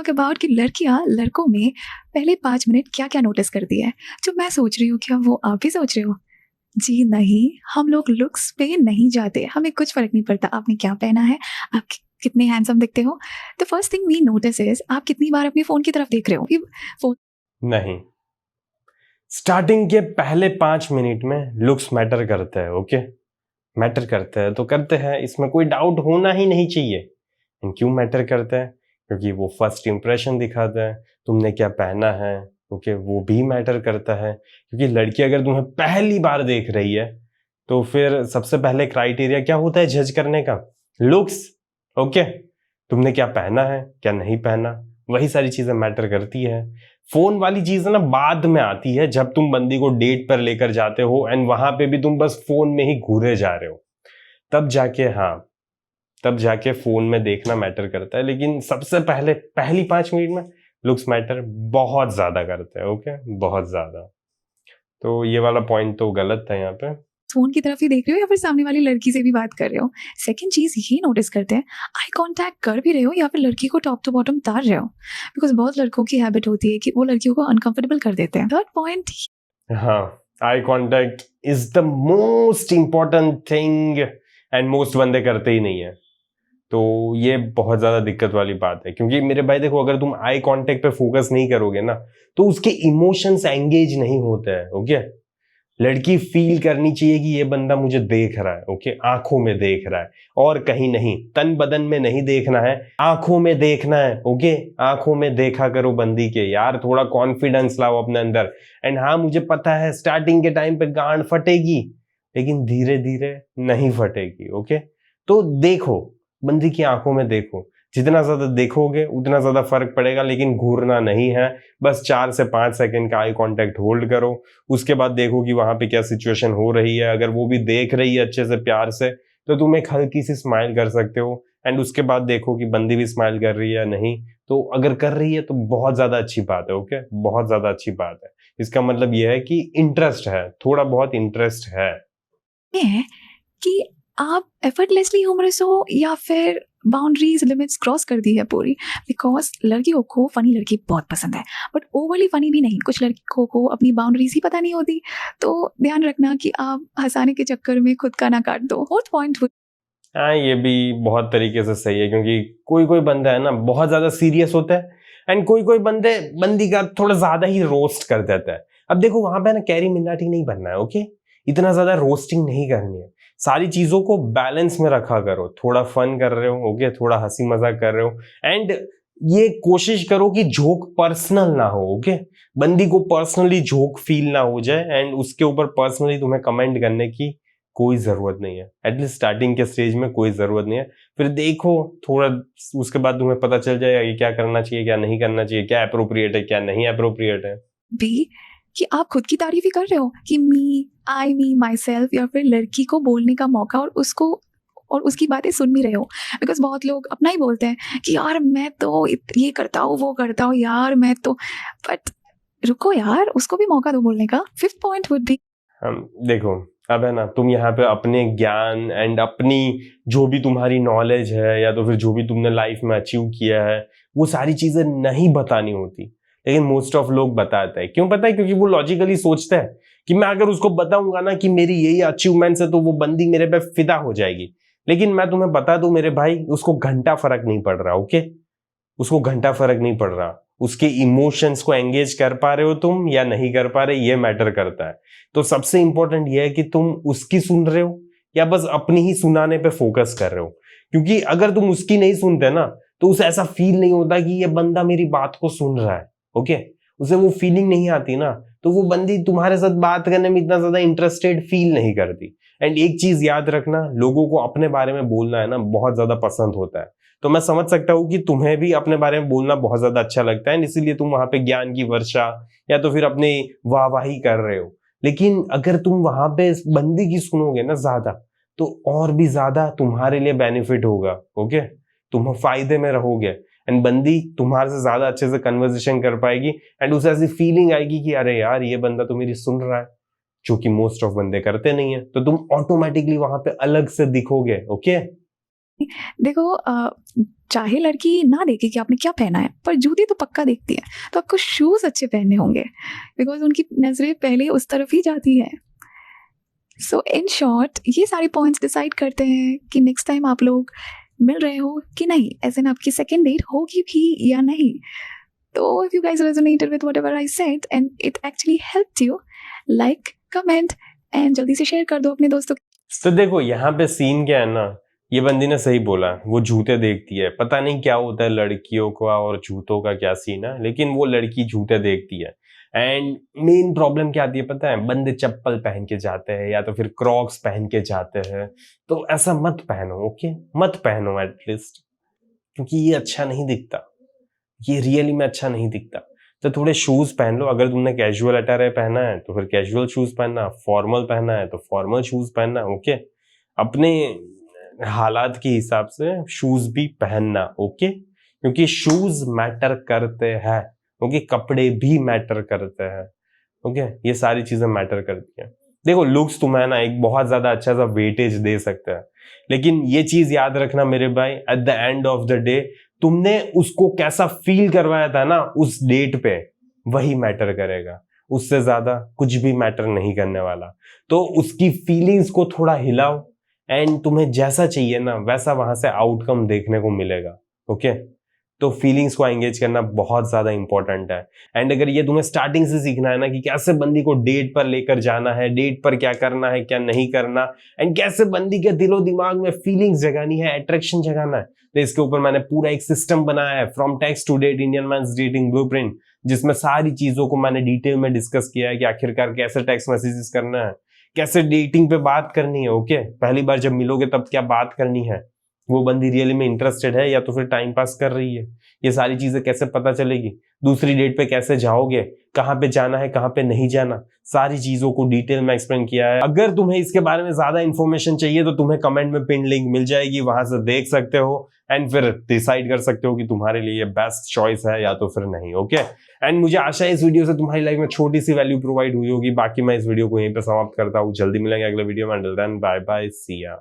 Talk about कि लड़कियां लड़कों में पहले 5 मिनट क्या क्या नोटिस करती है। जो मैं सोच रही हूँ, क्या वो आप भी सोच रहे हो? जी नहीं, हम लोग लुक्स पे नहीं जाते, हमें कुछ फर्क नहीं पड़ता आपने क्या पहना है, आप कितने हैंडसम दिखते हो। The first thing we notice is आप कितनी बार अपनी फोन की तरफ देख रहे हो। फोन नहीं, स्टार्टिंग के पहले 5 मिनट में लुक्स मैटर करते हैं। ओके, मैटर करते हैं तो करते हैं, इसमें कोई डाउट होना ही नहीं चाहिए। क्यों मैटर करते हैं? क्योंकि वो फर्स्ट इंप्रेशन दिखाते हैं। तुमने क्या पहना है, ओके, वो भी मैटर करता है। क्योंकि लड़की अगर तुम्हें पहली बार देख रही है तो फिर सबसे पहले क्राइटेरिया क्या होता है जज करने का? लुक्स। ओके, तुमने क्या पहना है, क्या नहीं पहना, वही सारी चीजें मैटर करती है। फोन वाली चीज ना बाद में आती है, जब तुम बंदी को डेट पर लेकर जाते हो एंड वहां पे भी तुम बस फोन में ही घूरे जा रहे हो, तब जाके, हाँ, तब जाके फोन में देखना मैटर करता है। लेकिन सबसे पहले पहली 5 मिनट में लुक्स मैटर बहुत ज्यादा करते हैं। ओके, बहुत ज्यादा। तो ये वाला पॉइंट तो गलत था यहाँ पे। फोन की तरफ ही देख रहे हो या फिर सामने वाली लड़की से भी बात कर रहे हो। सेकंड चीज ये नोटिस करते हैं, आई कांटेक्ट कर भी रहे हो या फिर लड़की को टॉप टू बॉटम उतार रहे हो। बिकॉज बहुत लड़कों की हैबिट होती है कि वो लड़कियों को अनकंफर्टेबल कर देते हैं। थर्ड पॉइंट, हाँ, eye contact is the most important thing and most बंदे करते ही नहीं है। तो ये बहुत ज्यादा दिक्कत वाली बात है। क्योंकि मेरे भाई देखो, अगर तुम आई कांटेक्ट पे फोकस नहीं करोगे ना तो उसके इमोशंस एंगेज नहीं होते हैं। ओके, लड़की फील करनी चाहिए कि ये बंदा मुझे देख रहा है। ओके, आंखों में देख रहा है और कहीं नहीं, तन बदन में नहीं देखना है, आंखों में देखना है। ओके, आंखों में देखा करो बंदी के। यार थोड़ा कॉन्फिडेंस लाओ अपने अंदर। एंड हाँ, मुझे पता है स्टार्टिंग के टाइम पे गांड फटेगी, लेकिन धीरे धीरे नहीं फटेगी। ओके, तो देखो, बंदी की आंखों में देखो। जितना ज्यादा देखोगे उतना ज्यादा फर्क पड़ेगा, लेकिन घूरना नहीं है। बस 4 से 5 सेकंड का आई कांटेक्ट होल्ड करो। उसके बाद देखो कि वहां पे क्या सिचुएशन हो रही है। अगर वो भी देख रही है अच्छे से प्यार से तो तुम एक हल्की सी स्माइल कर सकते हो। एंड उसके बाद देखो कि बंदी भी स्माइल कर रही है या नहीं। तो अगर कर रही है तो बहुत ज्यादा अच्छी बात है। ओके, बहुत ज्यादा अच्छी बात है। इसका मतलब यह है कि इंटरेस्ट है, थोड़ा बहुत इंटरेस्ट है। ये है कि आप एफर्टलेसली ह्यूमरस हो या फिर बाउंड्रीज लिमिट्स क्रॉस कर दी है पूरी। बिकॉज लड़कियों को फनी लड़की बहुत पसंद है, बट ओवरली फनी भी नहीं। कुछ लड़कियों को अपनी बाउंड्रीज ही पता नहीं होती, तो ध्यान रखना कि आप हंसाने के चक्कर में खुद का ना काट दो। फोर्थ पॉइंट, हाँ, ये भी बहुत तरीके से सही है। क्योंकि कोई कोई बंदा है ना बहुत ज्यादा सीरियस होता है एंड कोई कोई बंदे बंदी का थोड़ा ज्यादा ही रोस्ट कर देता है। अब देखो, वहां पे ना कैरी मिनाटी नहीं बनना है। ओके, इतना ज्यादा रोस्टिंग नहीं करनी है। सारी चीजों को बैलेंस में रखा करो। थोड़ा फन कर रहे हो, ओके, थोड़ा हंसी मजाक कर रहे हो, एंड ये कोशिश करो कि जोक पर्सनल ना हो। ओके, बंदी को पर्सनली जोक फील ना हो जाए एंड उसके ऊपर पर्सनली तुम्हें कमेंट करने की कोई जरूरत नहीं है। एटलीस्ट स्टार्टिंग के स्टेज में कोई जरूरत नहीं है। फिर देखो थोड़ा, उसके बाद तुम्हें पता चल जाएगा कि क्या करना चाहिए, क्या नहीं करना चाहिए, क्या अप्रोप्रिएट है, क्या नहीं अप्रोप्रिएट है। बी, कि आप खुद की तारीफ ही कर रहे हो कि मी माई सेल्फ, या फिर लड़की को बोलने का मौका और उसकी बातें सुन भी रहे हो। बिकॉज बहुत लोग अपना ही बोलते हैं कि यार मैं तो ये करता हूँ वो करता हूँ यार मैं तो, बट रुको यार, उसको भी मौका दो बोलने का। फिफ्थ पॉइंट वुड बी, हम देखो, अब है ना, तुम यहाँ पे अपने ज्ञान एंड अपनी जो भी तुम्हारी नॉलेज है या तो फिर जो भी तुमने लाइफ में अचीव किया है वो सारी चीजें नहीं बतानी होती। लेकिन मोस्ट ऑफ लोग बताते हैं। क्यों पता है? क्योंकि वो लॉजिकली सोचते हैं कि मैं अगर उसको बताऊंगा ना कि मेरी यही अचीवमेंट्स है तो वो बंदी मेरे पे फिदा हो जाएगी। लेकिन मैं तुम्हें बता दूं मेरे भाई, उसको घंटा फर्क नहीं पड़ रहा। ओके, उसको घंटा फर्क नहीं पड़ रहा। उसके इमोशंस को एंगेज कर पा रहे हो तुम या नहीं कर पा रहे, ये मैटर करता है। तो सबसे इंपॉर्टेंट ये है कि तुम उसकी सुन रहे हो या बस अपनी ही सुनाने पे फोकस कर रहे हो। क्योंकि अगर तुम उसकी नहीं सुनते ना तो उसे ऐसा फील नहीं होता कि ये बंदा मेरी बात को सुन रहा है। ओके, उसे वो फीलिंग नहीं आती ना, तो वो बंदी तुम्हारे साथ बात करने में इतना ज्यादा इंटरेस्टेड फील नहीं करती। एंड एक चीज याद रखना, लोगों को अपने बारे में बोलना है ना बहुत ज्यादा पसंद होता है। तो मैं समझ सकता हूँ कि तुम्हें भी अपने बारे में बोलना बहुत ज्यादा अच्छा लगता है, इसीलिए तुम वहां पे ज्ञान की वर्षा या तो फिर अपनी वाहवाही कर रहे हो। लेकिन अगर तुम वहां पे बंदी की सुनोगे ना ज्यादा, तो और भी ज्यादा तुम्हारे लिए बेनिफिट होगा। ओके, तुम फायदे में रहोगे एंड बंदी तुम्हारे से ज्यादा अच्छे से कन्वर्सेशन कर पाएगी एंड उसे ऐसी फीलिंग आएगी कि अरे यार ये बंदा तो मेरी सुन रहा है, जो कि मोस्ट ऑफ बंदे करते नहीं है। तो तुम ऑटोमेटिकली वहां पे अलग से दिखोगे। ओके, देखो चाहे लड़की ना देखे कि आपने क्या पहना है, पर जूते तो पक्का देखती है, तो आपको शूज़ अच्छे पहनने होंगे, बिकॉज़ उनकी नज़रें पहले उस तरफ ही जाती है। सो इन शॉर्ट ये सारे पॉइंट्स डिसाइड करते हैं कि नेक्स्ट टाइम आप लोग मिल रहे हो कि नहीं, एज़ इन आपकी सेकंड डेट होगी भी या नहीं। तो if you guys resonated with whatever I said and it actually helped you, like, comment and जल्दी से शेयर कर दो अपने दोस्तों। तो देखो यहाँ पे सीन क्या है ना, ये बंदी ने सही बोला, वो जूते देखती है। पता नहीं क्या होता है लड़कियों का और जूतों का क्या सीन है, लेकिन वो लड़की जूते देखती है। एंड मेन प्रॉब्लम क्या आती है पता है, बंदे चप्पल पहन के जाते हैं या तो फिर क्रॉक्स पहन के जाते हैं। तो ऐसा मत पहनो, ओके, मत पहनो एटलीस्ट, क्योंकि ये अच्छा नहीं दिखता, ये रियली में अच्छा नहीं दिखता। तो थोड़े शूज पहन लो। अगर तुमने कैजुअल अटायर पहना है तो फिर कैजुअल शूज पहनना, फॉर्मल पहना है तो फॉर्मल शूज पहनना, ओके। अपने हालात के हिसाब से शूज भी पहनना, ओके, क्योंकि शूज मैटर करते हैं, ओके, कपड़े भी मैटर करते हैं, ओके, ये सारी चीजें मैटर करती हैं। देखो लुक्स तुम्हें ना एक बहुत ज्यादा अच्छा सा वेटेज दे सकता है, लेकिन ये चीज याद रखना मेरे भाई, at the end of the day तुमने उसको कैसा फील करवाया था ना उस डेट पे, वही मैटर करेगा, उससे ज्यादा कुछ भी मैटर नहीं करने वाला। तो उसकी फीलिंग्स को थोड़ा हिलाओ एंड तुम्हें जैसा चाहिए ना वैसा वहां से आउटकम देखने को मिलेगा, ओके। तो फीलिंग्स को एंगेज करना बहुत ज्यादा इंपॉर्टेंट है। एंड अगर ये तुम्हें स्टार्टिंग से सीखना है ना कि कैसे बंदी को डेट पर लेकर जाना है, डेट पर क्या करना है क्या नहीं करना, एंड कैसे बंदी के दिलो दिमाग में फीलिंग्स जगानी है, अट्रैक्शन जगाना है, तो इसके ऊपर मैंने पूरा एक सिस्टम बनाया है, from text to date Indian man's dating blueprint, जिसमें सारी चीजों को मैंने डिटेल में डिस्कस किया है कि आखिरकार कैसे टेक्स्ट मैसेजेस करना है, कैसे डेटिंग पे बात करनी है, ओके, पहली बार जब मिलोगे तब क्या बात करनी है, वो बंदी रियली में इंटरेस्टेड है या तो फिर टाइम पास कर रही है, ये सारी चीजें कैसे पता चलेगी, दूसरी डेट पे कैसे जाओगे, कहाँ पे जाना है कहाँ पे नहीं जाना, सारी चीजों को डिटेल में एक्सप्लेन किया है। अगर तुम्हें इसके बारे में ज्यादा इन्फॉर्मेशन चाहिए तो तुम्हें कमेंट में पिन लिंक मिल जाएगी, वहां से देख सकते हो एंड फिर डिसाइड कर सकते हो कि तुम्हारे लिए बेस्ट चॉइस है या तो फिर नहीं, ओके। एंड मुझे आशा है इस वीडियो से तुम्हारी लाइफ में छोटी सी वैल्यू प्रोवाइड हुई होगी। बाकी मैं इस वीडियो को यहीं पे समाप्त करता हूँ, जल्दी मिलेंगे अगले वीडियो में, अंटिल देन बाय बाय, सी या।